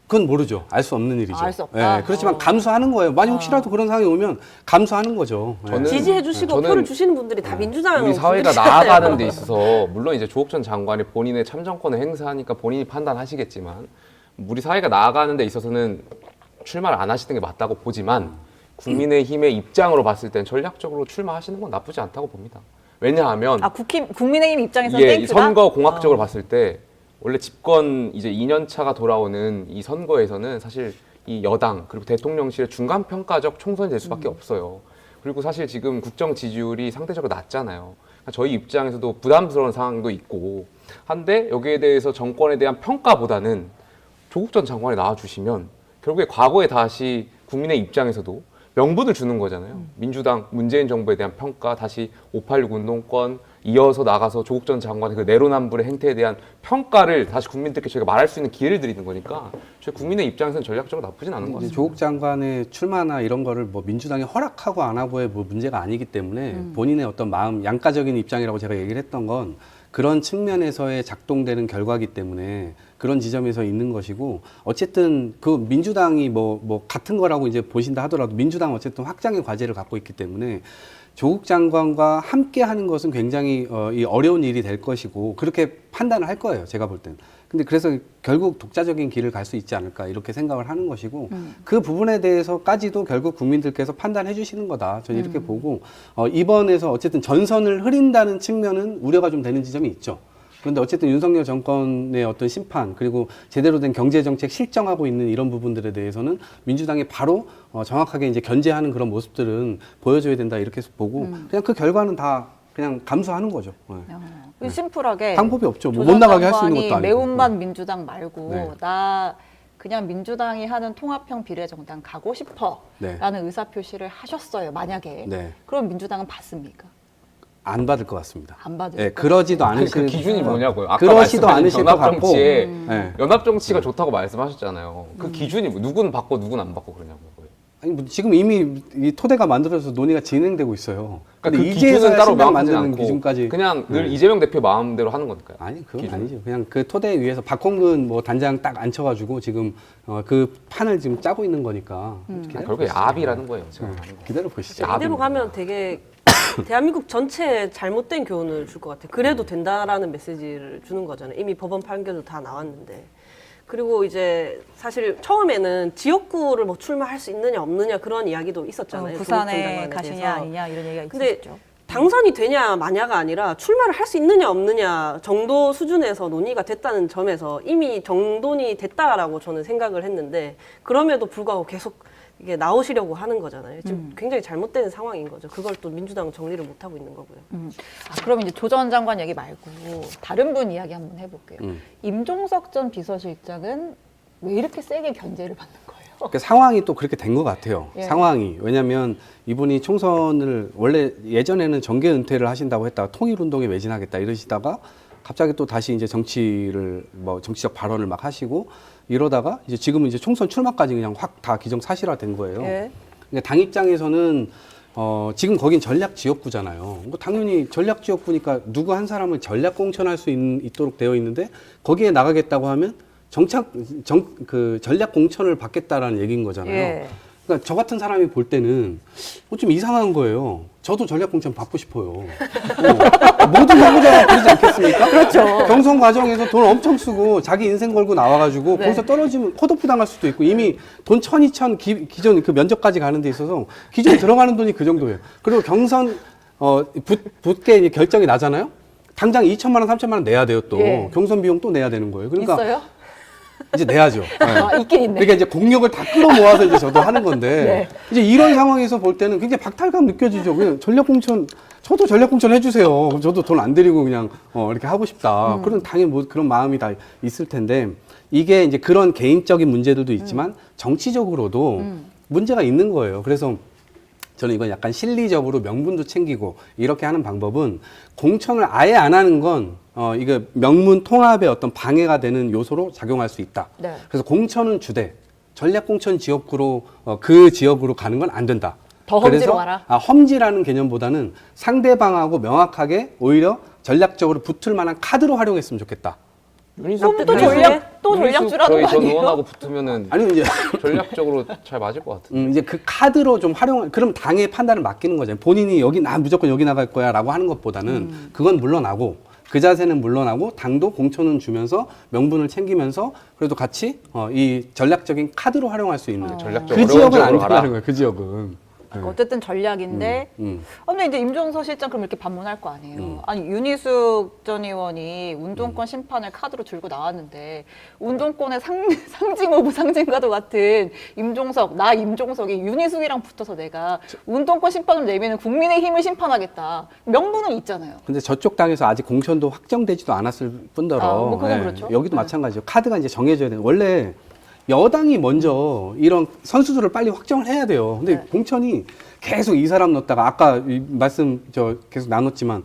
그건 모르죠. 알 수 없는 일이죠. 알 수 없다? 그렇지만 감수하는 거예요. 만약 혹시라도 그런 상황이 오면 감수하는 거죠. 예. 저는- 지지해 주시고 저는 표를 주시는 분들이 다 민주당 우리 사회가 분들이잖아요. 나아가는 데 있어서 물론 이제 조국 전 장관이 본인의 참정권을 행사하니까 본인이 판단하시겠지만 우리 사회가 나아가는 데 있어서는 출마를 안 하시는 게 맞다고 보지만 국민의힘의 입장으로 봤을 땐 전략적으로 출마하시는 건 나쁘지 않다고 봅니다. 왜냐하면 국민의힘 입장에서는 이 땡큐다? 선거 공학적으로 봤을 때 원래 집권 이제 2년 차가 돌아오는 이 선거에서는 사실 이 여당 그리고 대통령실의 중간 평가적 총선이 될 수밖에 없어요. 그리고 사실 지금 국정 지지율이 상대적으로 낮잖아요. 그러니까 저희 입장에서도 부담스러운 상황도 있고 한데 여기에 대해서 정권에 대한 평가보다는 조국 전 장관이 나와주시면 결국에 과거에 다시 국민의 입장에서도 명분을 주는 거잖아요. 민주당, 문재인 정부에 대한 평가, 다시 586 운동권, 이어서 나가서 조국 전 장관의 그 내로남불의 행태에 대한 평가를 다시 국민들께 저희가 말할 수 있는 기회를 드리는 거니까 저희 국민의 입장에서는 전략적으로 나쁘진 않은 것 이제 같습니다. 조국 장관의 출마나 이런 거를 뭐 민주당이 허락하고 안 하고의 뭐 문제가 아니기 때문에 본인의 어떤 마음, 양가적인 입장이라고 제가 얘기를 했던 건 그런 측면에서의 작동되는 결과기 때문에 그런 지점에서 있는 것이고 어쨌든 그 민주당이 뭐 같은 거라고 이제 보신다 하더라도 민주당은 어쨌든 확장의 과제를 갖고 있기 때문에 조국 장관과 함께 하는 것은 굉장히 이 어려운 일이 될 것이고 그렇게 판단을 할 거예요. 제가 볼 때는. 근데 그래서 결국 독자적인 길을 갈 수 있지 않을까 이렇게 생각을 하는 것이고 그 부분에 대해서까지도 결국 국민들께서 판단해 주시는 거다. 저는 이렇게 보고 이번에서 어쨌든 전선을 흐린다는 측면은 우려가 좀 되는 지점이 있죠. 그런데 어쨌든 윤석열 정권의 어떤 심판 그리고 제대로 된 경제 정책 실정하고 있는 이런 부분들에 대해서는 민주당이 바로 정확하게 이제 견제하는 그런 모습들은 보여줘야 된다 이렇게 해서 보고 그냥 그 결과는 다 그냥 감수하는 거죠. 네. 심플하게 방법이 없죠. 뭐 조 못 전 나가게 할 수 있는 장관이 것도 아니고. 매운맛 민주당 말고 네. 나 그냥 민주당이 하는 통합형 비례정당 가고 싶어라는 의사표시를 하셨어요. 만약에 네. 그럼 민주당은 받습니까? 안 받을 것 같습니다. 안 받을 네, 것 그러지도 아니, 않으실 그 기준이 뭐냐고요. 아까 그러지도 말씀하신 않으실 것 같고 연합정치에 네. 연합정치가 좋다고 말씀하셨잖아요. 그 기준이 뭐 누구는 받고 누구는 안 받고 그러냐고요. 아니 뭐 지금 이미 이 토대가 만들어서 논의가 진행되고 있어요. 그러니까 그 이제서야 기준은 따로 신당 명확하지 만드는 않고 기준까지 그냥 늘 네. 이재명 대표 마음대로 하는 거니까요. 아니 그건 기준. 아니죠. 그냥 그 토대 위에서 박홍근 뭐 단장 딱 앉혀가지고 지금 그 판을 지금 짜고 있는 거니까 결국에 야합이라는 거예요. 제가 네. 하는 거. 기다려 보시죠. 야, 이대로 가면 되게 대한민국 전체에 잘못된 교훈을 줄 것 같아요. 그래도 된다라는 메시지를 주는 거잖아요. 이미 법원 판결도 다 나왔는데. 그리고 이제 사실 처음에는 지역구를 뭐 출마할 수 있느냐 없느냐 그런 이야기도 있었잖아요. 부산에 조국 전 장관에 가시냐 대해서. 아니냐 이런 얘기가 근데 있었죠. 당선이 되냐 마냐가 아니라 출마를 할 수 있느냐 없느냐 정도 수준에서 논의가 됐다는 점에서 이미 정돈이 됐다라고 저는 생각을 했는데 그럼에도 불구하고 계속 이게 나오시려고 하는 거잖아요. 지금 굉장히 잘못된 상황인 거죠. 그걸 또 민주당은 정리를 못 하고 있는 거고요. 그럼 이제 조 전 장관 얘기 말고 다른 분 이야기 한번 해볼게요. 임종석 전 비서실장은 왜 이렇게 세게 견제를 받는 거예요? 그 상황이 또 그렇게 된 것 같아요. 예. 상황이 왜냐하면 이분이 총선을 원래 예전에는 정계 은퇴를 하신다고 했다가 통일운동에 매진하겠다 이러시다가 갑자기 또 다시 이제 정치를 뭐 정치적 발언을 막 하시고 이러다가 이제 지금은 이제 총선 출마까지 그냥 확 다 기정사실화 된 거예요. 예. 그러니까 당 입장에서는 지금 거긴 전략 지역구잖아요. 뭐 당연히 전략 지역구니까 누구 한 사람을 전략 공천할 수 있도록 되어 있는데 거기에 나가겠다고 하면 그 전략 공천을 받겠다라는 얘기인 거잖아요. 예. 그러니까 저 같은 사람이 볼 때는 좀 이상한 거예요. 저도 전략 공천 받고 싶어요. 모든 후보자가 그러지 않겠습니까? 그렇죠. 경선 과정에서 돈 엄청 쓰고 자기 인생 걸고 나와가지고 네. 거기서 떨어지면 컷오프 당할 수도 있고 이미 돈 1,000, 2,000 기존 그 면접까지 가는 데 있어서 기존 들어가는 돈이 그 정도예요. 그리고 경선 붙게 이제 결정이 나잖아요. 당장 2천만 원, 3천만 원 내야 돼요 또. 예. 경선 비용 또 내야 되는 거예요. 그러니까 있어요? 이제 내야죠. 아, 있긴 있네. 그러니까 이제 공력을 다 끌어모아서 이제 저도 하는 건데 네. 이제 이런 상황에서 볼 때는 굉장히 박탈감 느껴지죠. 그냥 전략공천 저도 전략공천 해주세요. 그럼 저도 돈 안 들이고 그냥 이렇게 하고 싶다. 그런 당연히 뭐 그런 마음이 다 있을 텐데 이게 이제 그런 개인적인 문제들도 있지만 정치적으로도 문제가 있는 거예요. 그래서 저는 이건 약간 실리적으로 명분도 챙기고 이렇게 하는 방법은 공천을 아예 안 하는 건 이거 명문 통합의 어떤 방해가 되는 요소로 작용할 수 있다. 네. 그래서 공천은 주되 전략 공천 지역구로 그 지역으로 가는 건 안 된다. 더 험지로 그래서, 가라? 험지라는 개념보다는 상대방하고 명확하게 오히려 전략적으로 붙을 만한 카드로 활용했으면 좋겠다. 윤희숙 또 전략주라는 저희 거 전 아니에요? 의원하고 붙으면은 아니면 이제 전략적으로 잘 맞을 것 같은데. 이제 그 카드로 좀 그럼 당의 판단을 맡기는 거잖아요. 본인이 나 무조건 여기 나갈 거야 라고 하는 것보다는 그건 물러나고 그 자세는 물러나고 당도 공천은 주면서 명분을 챙기면서 그래도 같이 이 전략적인 카드로 활용할 수 있는 전략적 그 어려운 지역은 안 지역으로 가라. 된다는 거예요. 그 지역은. 어쨌든 전략인데 근데 이제 임종석 실장 그럼 이렇게 반문할 거 아니에요. 아니 윤희숙 전 의원이 운동권 심판을 카드로 들고 나왔는데 운동권의 상징 오브 상징과도 같은 임종석이 윤희숙이랑 붙어서 내가 운동권 심판을 내면은 국민의힘을 심판하겠다. 명분은 있잖아요. 근데 저쪽 당에서 아직 공천도 확정되지도 않았을 뿐더러 뭐 그건 그렇죠. 여기도 네. 마찬가지죠. 카드가 이제 정해져야 돼요. 원래 여당이 먼저 이런 선수들을 빨리 확정을 해야 돼요. 근데 네. 공천이 계속 이 사람 넣었다가 아까 이 말씀 계속 나눴지만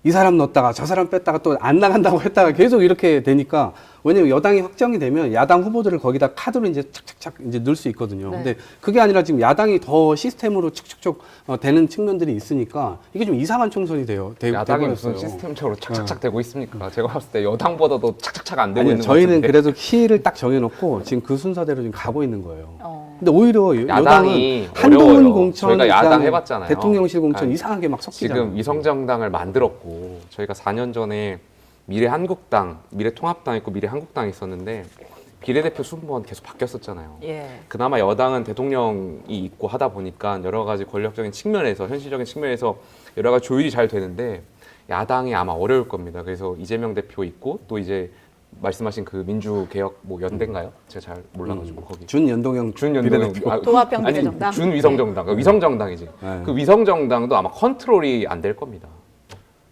이 사람 넣었다가 저 사람 뺐다가 또 안 나간다고 했다가 계속 이렇게 되니까 왜냐면 여당이 확정이 되면 야당 후보들을 거기다 카드로 이제 착착착 이제 넣을 수 있거든요. 네. 근데 그게 아니라 지금 야당이 더 시스템으로 축축축 되는 측면들이 있으니까 이게 좀 이상한 총선이 야당이 돼버렸어요. 무슨 시스템적으로 착착착 되고 있습니까? 제가 봤을 때 여당보다도 착착착 안 되고 아니요, 있는 것 저희는 같은데. 그래도 키를 딱 정해놓고 지금 그 순서대로 지금 가고 있는 거예요. 근데 오히려 야당이 여당은 한동훈 어려워요. 공천, 저희가 야당 그다음에 해봤잖아요. 대통령실 공천 그러니까 이상하게 막 섞이잖아요. 지금 위성정당을 만들었고 저희가 4년 전에 미래한국당, 미래통합당 있고 미래한국당이 있었는데 비례대표 순번 계속 바뀌었었잖아요. 예. 그나마 여당은 대통령이 있고 하다 보니까 여러 가지 권력적인 측면에서 현실적인 측면에서 여러 가지 조율이 잘 되는데 야당이 아마 어려울 겁니다. 그래서 이재명 대표 있고 또 이제 말씀하신 그 민주개혁 뭐 연대인가요? 제가 잘 몰라가지고 거기 준연동형 비례대표. 통합형 아니 비례정당? 준위성정당 위성정당이지. 네. 그 위성정당도 아마 컨트롤이 안 될 겁니다.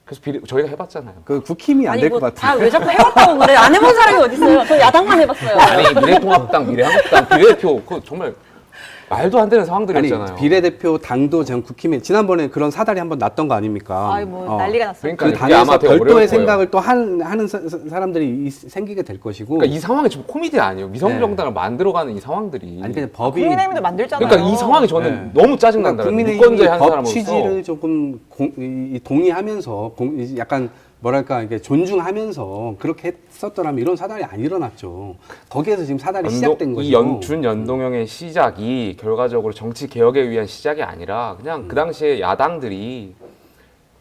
그래서 저희가 해봤잖아요. 그 국힘이 안 될 것 같아요. 왜 자꾸 해봤다고 그래? 안 해본 사람이 어딨어요? 저 야당만 해봤어요. 아니 미래통합당, 미래한국당 비례대표 그 정말 말도 안 되는 상황들이었잖아요. 비례대표 당도 전 국힘에 지난번에 그런 사달이 한번 났던 거 아닙니까? 아이 뭐 난리가 났어요. 그러니까 그 그게 아마 당에서 되게 어려울 별도의 거예요. 생각을 또 하는 사람들이 생기게 될 것이고. 그러니까 이 상황이 좀 코미디 아니에요. 위성정당을 만들어가는 이 상황들이. 아니 그냥 법이 국민의힘도 만들잖아요. 그러니까 이 상황이 저는 너무 짜증난다. 국민의힘이 유권자의 한 법 사람으로서. 취지를 조금 동의하면서 약간 뭐랄까 이게 존중하면서 그렇게 했었더라면 이런 사달이 안 일어났죠. 거기에서 지금 사달이 시작된 거죠. 이 준연동형의 시작이 결과적으로 정치 개혁에 위한 시작이 아니라 그냥 그 당시에 야당들이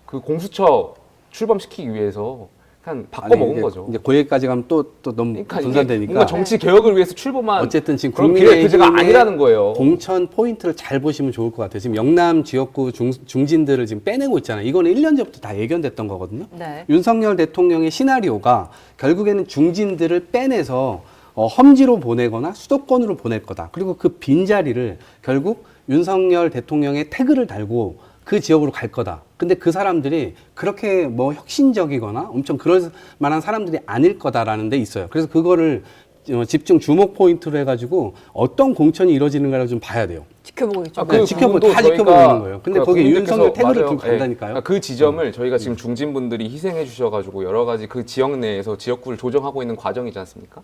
그 공수처 출범시키기 위해서 그냥 바꿔먹은 거죠. 이제 거기까지 가면 또 너무 그러니까 이게 분산되니까. 뭔가 정치 개혁을 위해서 출범한 어쨌든 지금 그런 비례대표제가 아니라는 거예요. 공천 포인트를 잘 보시면 좋을 것 같아요. 지금 영남 지역구 중진들을 지금 빼내고 있잖아요. 이거는 1년 전부터 다 예견됐던 거거든요. 네. 윤석열 대통령의 시나리오가 결국에는 중진들을 빼내서 험지로 보내거나 수도권으로 보낼 거다. 그리고 그 빈자리를 결국 윤석열 대통령의 태그를 달고 그 지역으로 갈 거다. 근데 그 사람들이 그렇게 뭐 혁신적이거나 엄청 그럴 만한 사람들이 아닐 거다라는 데 있어요. 그래서 그거를 집중 주목 포인트로 해가지고 어떤 공천이 이루어지는가를 좀 봐야 돼요. 지켜보고 있죠. 그 부분도 다 저희가 지켜보는 거예요. 근데 거기에 국민들께서 윤석열 태그를 맞아요. 두고 간다니까요. 그러니까 그 지점을 저희가 지금 중진분들이 희생해 주셔가지고 여러 가지 그 지역 내에서 지역구를 조정하고 있는 과정이지 않습니까?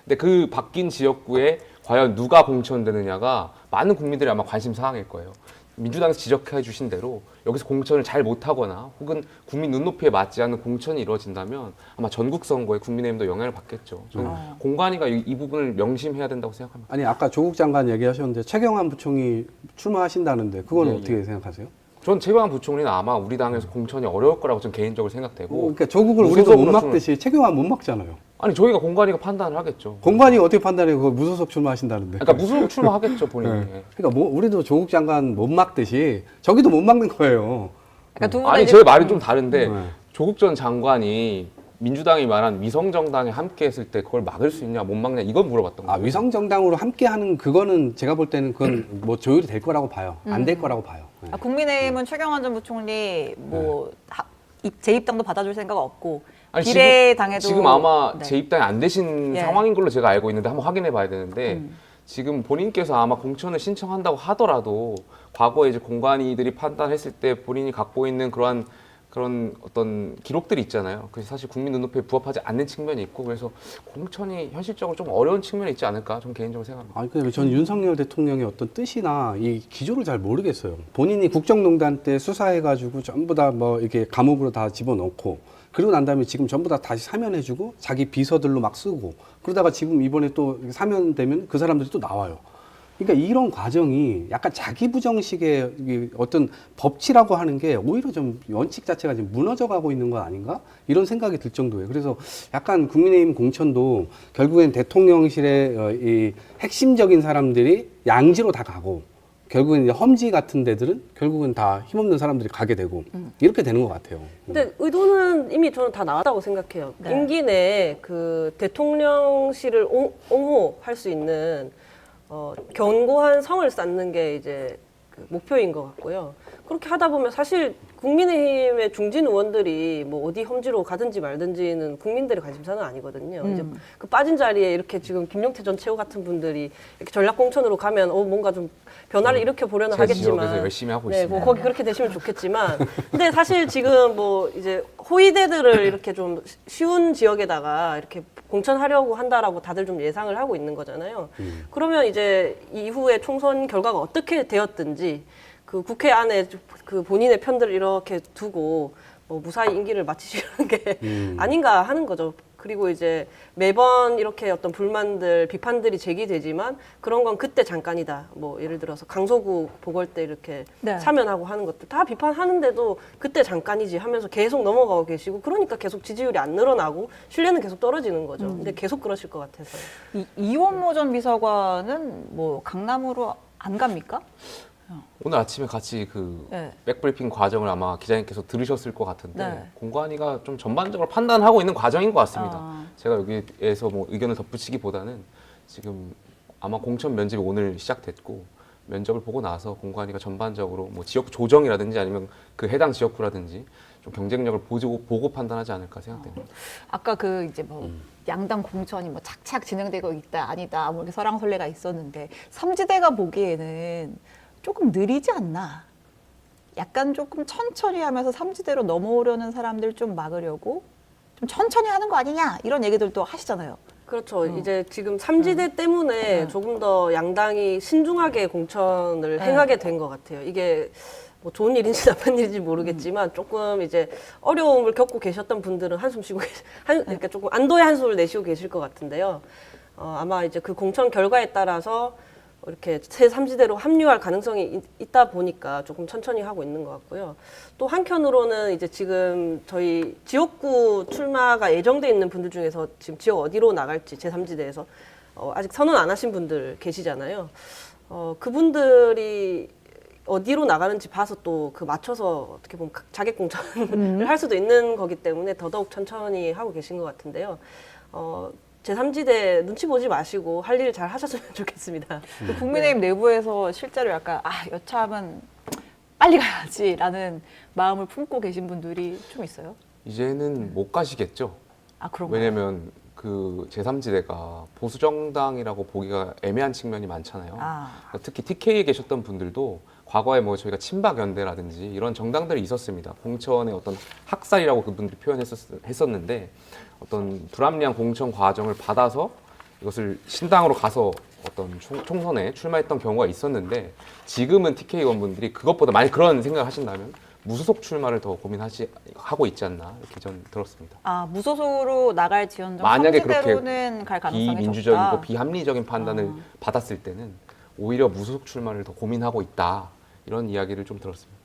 근데 그 바뀐 지역구에 과연 누가 공천되느냐가 많은 국민들이 아마 관심 사항일 거예요. 민주당에서 지적해 주신 대로 여기서 공천을 잘 못하거나 혹은 국민 눈높이에 맞지 않는 공천이 이루어진다면 아마 전국 선거에 국민의힘도 영향을 받겠죠. 저는 공관위가 이 부분을 명심해야 된다고 생각합니다. 아니 아까 조국 장관 얘기하셨는데 최경환 부총리 출마하신다는데 그건 예, 어떻게 생각하세요? 전 최경환 부총리는 아마 우리 당에서 공천이 어려울 거라고 저는 개인적으로 생각되고 그러니까 조국을 우리도 못 무소속으로 막듯이 최경환 못 막잖아요. 아니 저희가 공관위가 판단을 하겠죠. 공관위가 어떻게 판단해? 그거 무소속 출마하신다는데. 그러니까 무소속 출마하겠죠 본인이. 그러니까 뭐 우리도 조국 장관 못 막듯이 저기도 못 막는 거예요. 그러니까 두 분의 아니 이제 제 말이 좀 다른데 네. 조국 전 장관이 민주당이 말한 위성정당에 함께했을 때 그걸 막을 수 있냐 못 막냐 이건 물어봤던 거예요. 위성 정당으로 함께하는 그거는 제가 볼 때는 그건 뭐 조율이 될 거라고 봐요. 안 될 거라고 봐요. 네. 국민의힘은 최경환 전 부총리 뭐 재입당도 받아줄 생각 없고 아니, 비례당에도 지금 아마 네. 재입당이 안 되신 예. 상황인 걸로 제가 알고 있는데 한번 확인해 봐야 되는데 지금 본인께서 아마 공천을 신청한다고 하더라도 과거에 이제 공관위들이 판단했을 때 본인이 갖고 있는 그런 어떤 기록들이 있잖아요. 그래서 사실 국민 눈높이에 부합하지 않는 측면이 있고 그래서 공천이 현실적으로 좀 어려운 측면이 있지 않을까 저는 개인적으로 생각합니다. 아니 근데 저는 윤석열 대통령의 어떤 뜻이나 이 기조를 잘 모르겠어요. 본인이 국정농단 때 수사해가지고 전부 다 뭐 이렇게 감옥으로 다 집어넣고 그러고 난 다음에 지금 전부 다 다시 사면해주고 자기 비서들로 막 쓰고 그러다가 지금 이번에 또 사면되면 그 사람들이 또 나와요. 그러니까 이런 과정이 약간 자기 부정식의 이 어떤 법치라고 하는 게 오히려 좀 원칙 자체가 지금 무너져 가고 있는 거 아닌가? 이런 생각이 들 정도예요. 그래서 약간 국민의힘 공천도 결국엔 대통령실의 이 핵심적인 사람들이 양지로 다 가고 결국엔 이제 험지 같은 데들은 결국은 다 힘없는 사람들이 가게 되고 이렇게 되는 것 같아요. 근데 의도는 이미 저는 다 나왔다고 생각해요. 네. 임기 내에 그 대통령실을 옹호할 수 있는 견고한 성을 쌓는 게 이제 그 목표인 것 같고요. 그렇게 하다 보면 사실 국민의힘의 중진 의원들이 뭐 어디 험지로 가든지 말든지는 국민들의 관심사는 아니거든요. 이제 그 빠진 자리에 이렇게 지금 김용태 전 최고 같은 분들이 이렇게 전략공천으로 가면 뭔가 좀 변화를 일으켜 보려는 제 하겠지만 지역에서 열심히 하고 네, 있습니다. 뭐 거기 그렇게 되시면 좋겠지만 근데 사실 지금 뭐 이제 호위대들을 이렇게 좀 쉬운 지역에다가 이렇게 공천하려고 한다라고 다들 좀 예상을 하고 있는 거잖아요. 그러면 이제 이후에 총선 결과가 어떻게 되었든지 그 국회 안에 그 본인의 편들을 이렇게 두고 뭐 무사히 임기를 마치시는 게 아닌가 하는 거죠. 그리고 이제 매번 이렇게 어떤 불만들, 비판들이 제기되지만 그런 건 그때 잠깐이다. 뭐 예를 들어서 강서구 보궐 때 이렇게 네. 사면하고 하는 것들 다 비판하는데도 그때 잠깐이지 하면서 계속 넘어가고 계시고 그러니까 계속 지지율이 안 늘어나고 신뢰는 계속 떨어지는 거죠. 근데 계속 그러실 것 같아서. 이원모 전 비서관은 뭐 강남으로 안 갑니까? 오늘 아침에 같이 그 네. 백브리핑 과정을 아마 기자님께서 들으셨을 것 같은데 네. 공관위가 좀 전반적으로 판단하고 있는 과정인 것 같습니다. 아. 제가 여기에서 뭐 의견을 덧붙이기보다는 지금 아마 공천 면접이 오늘 시작됐고 면접을 보고 나서 공관위가 전반적으로 뭐 지역 조정이라든지 아니면 그 해당 지역구라든지 좀 경쟁력을 보고 판단하지 않을까 생각됩니다. 아까 그 이제 뭐 양당 공천이 뭐 착착 진행되고 있다 아니다 뭐 이렇게 설왕설래가 있었는데 삼지대가 보기에는 조금 느리지 않나? 약간 조금 천천히 하면서 삼지대로 넘어오려는 사람들 좀 막으려고 좀 천천히 하는 거 아니냐 이런 얘기들도 하시잖아요. 그렇죠. 이제 지금 삼지대 때문에 조금 더 양당이 신중하게 공천을 행하게 된 것 같아요. 이게 뭐 좋은 일인지 나쁜 일인지 모르겠지만 조금 이제 어려움을 겪고 계셨던 분들은 한숨 쉬고 그러니까 조금 안도의 한숨을 내쉬고 계실 것 같은데요. 아마 이제 그 공천 결과에 따라서 이렇게 새 삼지대로 합류할 가능성이 있다 보니까 조금 천천히 하고 있는 것 같고요. 또 한편으로는 이제 지금 저희 지역구 출마가 예정돼 있는 분들 중에서 지금 지역 어디로 나갈지 제3지대에서 아직 선언 안 하신 분들 계시잖아요. 그분들이 어디로 나가는지 봐서 또 그 맞춰서 어떻게 보면 자객 공천을 할 수도 있는 거기 때문에 더더욱 천천히 하고 계신 것 같은데요. 제3지대 눈치 보지 마시고 할 일 잘 하셨으면 좋겠습니다. 그 국민의힘 내부에서 실제로 약간 여차하면 빨리 가야지라는 마음을 품고 계신 분들이 좀 있어요. 이제는 못 가시겠죠. 그런가요? 왜냐면 그 제3지대가 보수 정당이라고 보기가 애매한 측면이 많잖아요. 특히 TK에 계셨던 분들도 과거에 뭐 저희가 친박연대라든지 이런 정당들이 있었습니다. 공천의 어떤 학살이라고 그분들이 표현했었는데 어떤 불합리한 공천 과정을 받아서 이것을 신당으로 가서 어떤 총선에 출마했던 경우가 있었는데 지금은 TK 의원분들이 그것보다 만약 그런 생각을 하신다면 무소속 출마를 더 고민하고 있지 않나 이렇게 저는 들었습니다. 무소속으로 나갈 지원정 만약에 그렇게 삼지대로는 갈 가능성이 비민주적이고 적다. 비합리적인 판단을 받았을 때는 오히려 무소속 출마를 더 고민하고 있다 이런 이야기를 좀 들었습니다.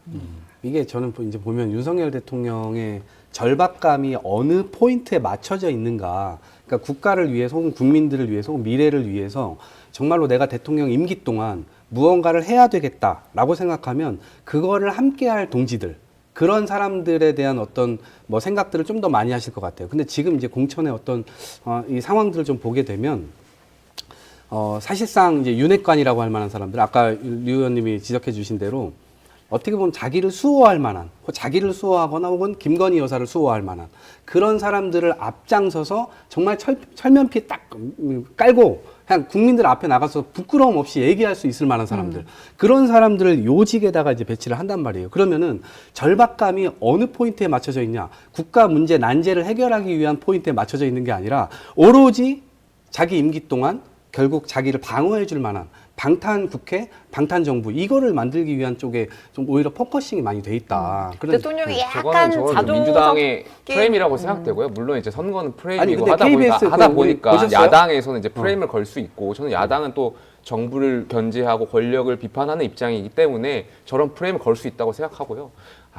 이게 저는 이제 보면 윤석열 대통령의 절박감이 어느 포인트에 맞춰져 있는가. 그러니까 국가를 위해서 혹은 국민들을 위해서 혹은 미래를 위해서 정말로 내가 대통령 임기 동안 무언가를 해야 되겠다라고 생각하면 그거를 함께할 동지들 그런 사람들에 대한 어떤 뭐 생각들을 좀 더 많이 하실 것 같아요. 근데 지금 이제 공천의 어떤 이 상황들을 좀 보게 되면 사실상 이제 윤핵관이라고 할 만한 사람들 아까 류 의원님이 지적해 주신 대로 어떻게 보면 자기를 수호할 만한, 자기를 수호하거나 혹은 김건희 여사를 수호할 만한 그런 사람들을 앞장서서 정말 철면피 딱 깔고 그냥 국민들 앞에 나가서 부끄러움 없이 얘기할 수 있을 만한 사람들. 그런 사람들을 요직에다가 이제 배치를 한단 말이에요. 그러면은 절박감이 어느 포인트에 맞춰져 있냐. 국가 문제, 난제를 해결하기 위한 포인트에 맞춰져 있는 게 아니라 오로지 자기 임기 동안 결국 자기를 방어해 줄 만한 방탄 국회, 방탄 정부 이거를 만들기 위한 쪽에 좀 오히려 포커싱이 많이 돼 있다. 그런 대통령이 저거는 약간 자조적 민주당의 프레임이라고 생각되고요. 물론 이제 선거는 프레임이고 근데 하다 보니까 보셨어요? 야당에서는 이제 프레임을 걸 수 있고 저는 야당은 또 정부를 견제하고 권력을 비판하는 입장이기 때문에 저런 프레임을 걸 수 있다고 생각하고요.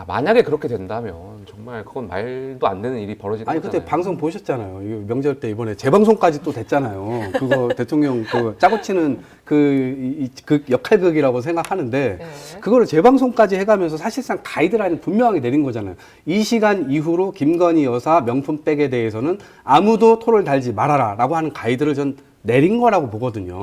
만약에 그렇게 된다면 정말 그건 말도 안 되는 일이 벌어지는 거잖아요. 그때 방송 보셨잖아요. 이거 명절 때 이번에 재방송까지 또 됐잖아요. 그거 대통령 그 짜고 치는 그 역할극이라고 생각하는데 그거를 재방송까지 해가면서 사실상 가이드라인을 분명하게 내린 거잖아요. 이 시간 이후로 김건희 여사 명품백에 대해서는 아무도 토를 달지 말아라라고 하는 가이드를 전 내린 거라고 보거든요.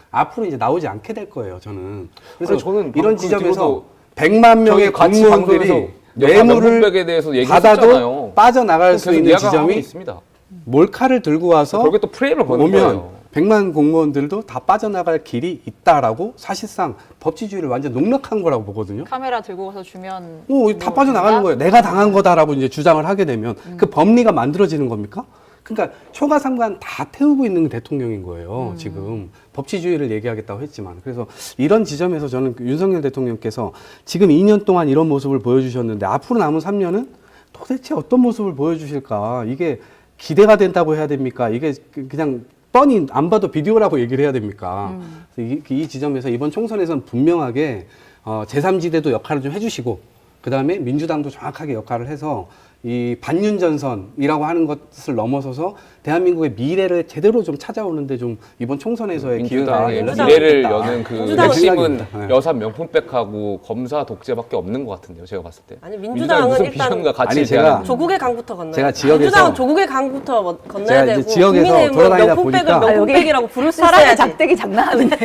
앞으로 이제 나오지 않게 될 거예요. 저는. 그래서 저는 이런 그 지점에서 100만 명의 같이 공무원들이 뇌물을 뇌물을 대해서 받아도 빠져나갈 수 있는 지점이 있습니다. 몰카를 들고 와서 거기에 또 프레임을 거는 오면 거예요. 100만 공무원들도 다 빠져나갈 길이 있다라고 사실상 법치주의를 완전 농락한 거라고 보거든요. 카메라 들고 가서 주면 다 빠져나가는 거예요. 내가 당한 거다라고 이제 주장을 하게 되면 그 법리가 만들어지는 겁니까? 그러니까 초가상관 다 태우고 있는 대통령인 거예요. 지금 법치주의를 얘기하겠다고 했지만 그래서 이런 지점에서 저는 윤석열 대통령께서 지금 2년 동안 이런 모습을 보여주셨는데 앞으로 남은 3년은 도대체 어떤 모습을 보여주실까? 이게 기대가 된다고 해야 됩니까? 이게 그냥 뻔히 안 봐도 비디오라고 얘기를 해야 됩니까? 이 지점에서 이번 총선에서는 분명하게 제3지대도 역할을 좀 해주시고 그 다음에 민주당도 정확하게 역할을 해서 이 반윤전선이라고 하는 것을 넘어서서 대한민국의 미래를 제대로 좀 찾아오는데 좀 이번 총선에서의 기회가 민주당의 미래를 여는 그 민주당은 핵심은 네. 여사 명품백하고 검사 독재밖에 없는 것 같은데요. 제가 봤을 때. 아니 민주당이 무슨 민주당은 일단 비전과 가치를 아니, 제가 제안하는 조국의 강부터 건너야 제가 돼요. 지역에서- 민주당은 조국의 강부터 건너야 제가 이제 되고 지역에서 국민의힘은 돌아다니다 명품백을 보니까- 명품백이라고 부를 수 사람의 있어야지. 작대기 장난하는데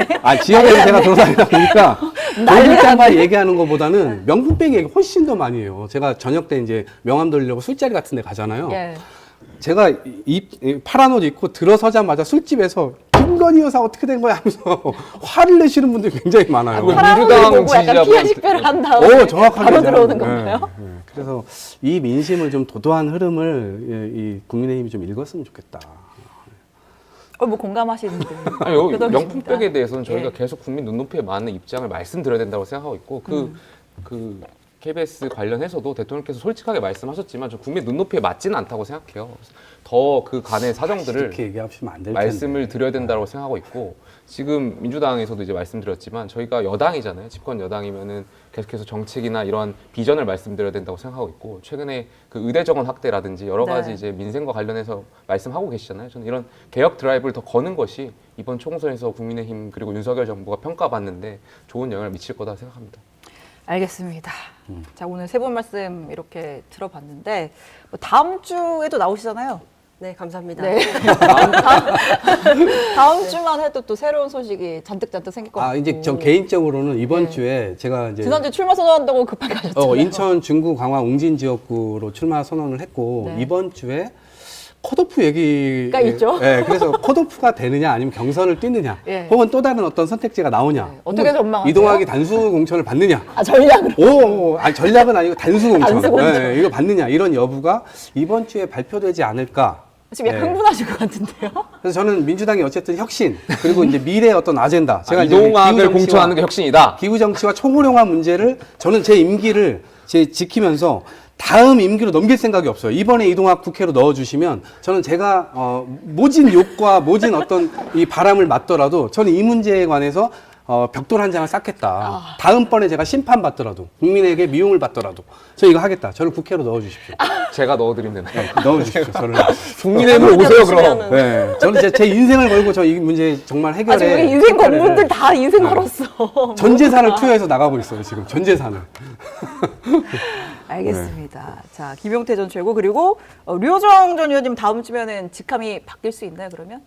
지역에서 제가 돌아다니다 보니까 돌릴때만 얘기하는 것보다는 명분빼기 얘기 훨씬 더 많이 해요. 제가 저녁 때 이제 명함 돌리려고 술자리 같은 데 가잖아요. 예. 제가 이 파란 옷 입고 들어서자마자 술집에서 김건희 여사 어떻게 된 거야 하면서 화를 내시는 분들이 굉장히 많아요. 그거 파란 옷을 민주당 보고 약간 지지자분- 피해 식별을 한 다음에 정확하게 바로 얘기하는 들어오는 거예요. 건가요? 네, 네. 그래서 이 민심을 좀 도도한 흐름을 이 국민의힘이 좀 읽었으면 좋겠다. 뭐 공감하시는데. 아니, 여기 끄덕이십니다. 명품백에 대해서는 저희가 예. 계속 국민 눈높이에 맞는 입장을 말씀드려야 된다고 생각하고 있고 그 KBS 관련해서도 대통령께서 솔직하게 말씀하셨지만 저 국민 눈높이에 맞지는 않다고 생각해요. 더 그 간의 사정들을 이렇게 얘기하시면 안 될 텐데. 말씀을 드려야 된다고 생각하고 있고 지금 민주당에서도 이제 말씀드렸지만 저희가 여당이잖아요. 집권 여당이면은 계속해서 정책이나 이러한 비전을 말씀드려야 된다고 생각하고 있고 최근에 그 의대 정원 확대라든지 여러 가지 네. 이제 민생과 관련해서 말씀하고 계시잖아요. 저는 이런 개혁 드라이브를 더 거는 것이 이번 총선에서 국민의힘 그리고 윤석열 정부가 평가받는데 좋은 영향을 미칠 거다 생각합니다. 알겠습니다. 자, 오늘 세 분 말씀 이렇게 들어봤는데 뭐 다음 주에도 나오시잖아요. 네, 감사합니다. 네. 다음 주만 해도 또 새로운 소식이 잔뜩 생길 것 같고. 이제 저 개인적으로는 이번 네. 주에 제가 이제 지난주 출마 선언한다고 급하게 하셨잖아요. 인천, 중구, 강화, 웅진 지역구로 출마 선언을 했고 네. 이번 주에 컷오프 얘기가 있죠. 네, 그래서 컷오프가 되느냐 아니면 경선을 뛰느냐 예. 혹은 또 다른 어떤 선택지가 나오냐 네. 어떻게 혹은 전망하세요? 이동학이 단수 공천을 받느냐 아, 전략으로. 아니 전략은 아니고 단수 공천, 단수 공천. 네, 이거 받느냐 이런 여부가 이번 주에 발표되지 않을까. 지금 약간 네. 흥분하실 것 같은데요. 그래서 저는 민주당이 어쨌든 혁신 그리고 이제 미래의 어떤 아젠다 제가 이제 이동학을 기후 정치와- 공천하는 게 혁신이다. 기후 정치와 초고령화 문제를 저는 제 임기를 지키면서 다음 임기로 넘길 생각이 없어요. 이번에 이동학 국회로 넣어주시면 저는 제가 모진 욕과 모진 어떤 이 바람을 맞더라도 저는 이 문제에 관해서 벽돌 한 장을 쌓겠다. 다음번에 제가 심판받더라도 국민에게 미움을 받더라도 저 이거 하겠다. 저를 국회로 넣어주십시오. 제가 넣어드리면 되나요? 넣어주십시오. 저를. 국민의힘으로 오세요 그럼. 보시면은- 네, 저는 제 인생을 걸고 저 이 문제 정말 아, 지금 해결해. 우리 인생 건 해결해. 분들 다 인생 걸었어. 전 재산을 투여해서 나가고 있어요. 지금 전 재산을. 알겠습니다. 자, 김용태 전 최고 그리고 류호정 전 의원님 다음 주면은 직함이 바뀔 수 있나요? 그러면?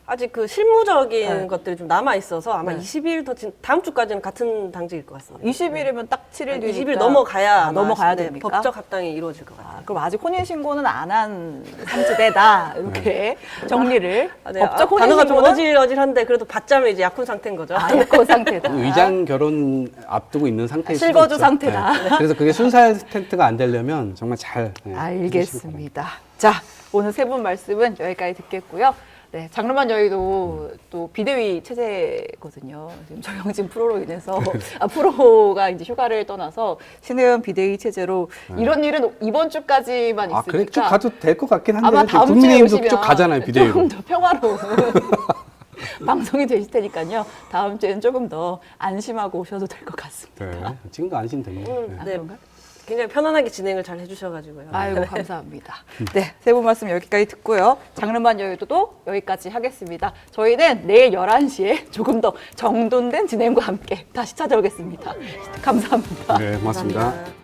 아직 그 실무적인 네. 것들이 좀 남아 있어서 아마 네. 20일 다음 주까지는 같은 당직일 것 같습니다. 20일이면 딱 7일 뒤니까 20일 넘어가야 아마 넘어가야 네, 됩니까? 법적 합당이 이루어질 것 같아요. 아, 그럼 아직 혼인 신고는 안 한 삼지대다 이렇게 정리를 아, 네. 법적 혼인 단어가 좀 신고는 어질어질한데 그래도 받자면 이제 약혼 상태인 거죠. 그 상태다. 의장 결혼 앞두고 있는 상태일 수도 실거주 있죠. 상태다. 네. 그래서 그게 순살 텐트가 안 되려면 정말 잘 알겠습니다. 자, 오늘 세 분 말씀은 여기까지 듣겠고요. 네, 장르만 여의도 또 비대위 체제거든요. 지금 정영진 프로로 인해서 프로가 이제 휴가를 떠나서 신혜원 비대위 체제로 이런 일은 이번 주까지만 있으니까 그래 쭉 가도 될 것 같긴 한데 아마 다음 주에 국민의힘도 오시면 쭉 가잖아요 비대위로. 조금 더 평화로운 방송이 되실 테니까요. 다음 주에는 조금 더 안심하고 오셔도 될 것 같습니다. 네, 지금도 안심됩니다. 네. 아, 네. 그런가요? 굉장히 편안하게 진행을 잘 해주셔가지고요. 아이고 감사합니다. 네, 세 분 말씀 여기까지 듣고요. 장르만 여의도도 여기까지 하겠습니다. 저희는 내일 11시에 조금 더 정돈된 진행과 함께 다시 찾아오겠습니다. 감사합니다. 네, 고맙습니다. 감사합니다.